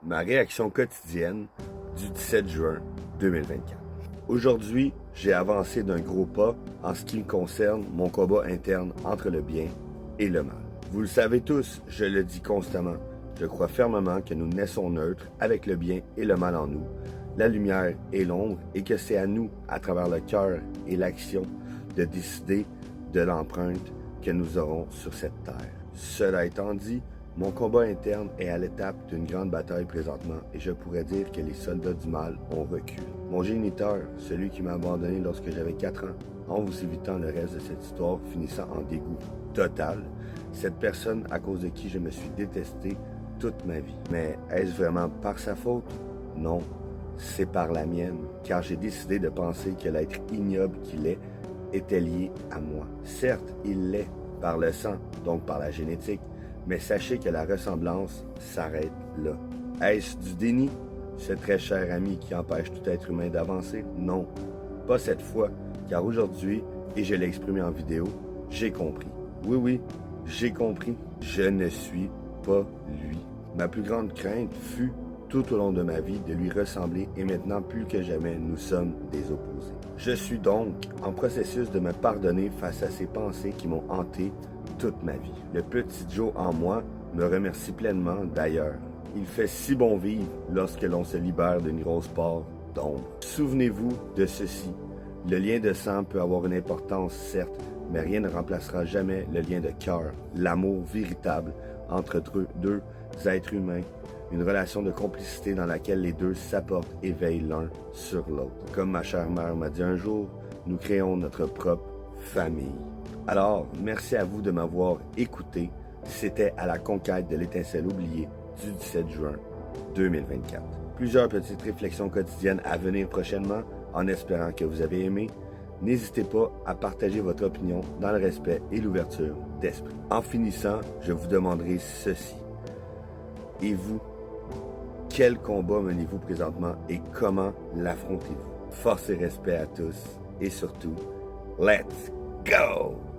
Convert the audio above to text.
ma réaction quotidienne du 17 juin 2024. Aujourd'hui, j'ai avancé d'un gros pas en ce qui me concerne mon combat interne entre le bien et le mal. Vous le savez tous, je le dis constamment, je crois fermement que nous naissons neutres avec le bien et le mal en nous, la lumière et l'ombre, et que c'est à nous, à travers le cœur et l'action, de décider de l'empreinte que nous aurons sur cette terre. Cela étant dit, mon combat interne est à l'étape d'une grande bataille présentement et je pourrais dire que les soldats du mal ont reculé. Mon géniteur, celui qui m'a abandonné lorsque j'avais 4 ans, en vous évitant le reste de cette histoire finissant en dégoût total, cette personne à cause de qui je me suis détesté toute ma vie. Mais est-ce vraiment par sa faute? Non, c'est par la mienne, car j'ai décidé de penser que l'être ignoble qu'il est était lié à moi. Certes, il l'est par le sang, donc par la génétique, mais sachez que la ressemblance s'arrête là. Est-ce du déni, ce très cher ami qui empêche tout être humain d'avancer? Non, pas cette fois, car aujourd'hui, et je l'ai exprimé en vidéo, j'ai compris. Oui, j'ai compris. Je ne suis pas lui. Ma plus grande crainte fut, tout au long de ma vie, de lui ressembler et maintenant, plus que jamais, nous sommes des opposés. Je suis donc en processus de me pardonner face à ces pensées qui m'ont hanté toute ma vie. Le petit Joe en moi me remercie pleinement d'ailleurs. Il fait si bon vivre lorsque l'on se libère d'une grosse part d'ombre. Souvenez-vous de ceci. Le lien de sang peut avoir une importance, certes, mais rien ne remplacera jamais le lien de cœur, l'amour véritable entre deux êtres humains, une relation de complicité dans laquelle les deux s'apportent et veillent l'un sur l'autre. Comme ma chère mère m'a dit un jour, nous créons notre propre famille. Alors, merci à vous de m'avoir écouté. C'était à la conquête de l'étincelle oubliée du 17 juin 2024. Plusieurs petites réflexions quotidiennes à venir prochainement, en espérant que vous avez aimé. N'hésitez pas à partager votre opinion dans le respect et l'ouverture d'esprit. En finissant, je vous demanderai ceci. Et vous, quel combat menez-vous présentement et comment l'affrontez-vous? Force et respect à tous et surtout, let's go!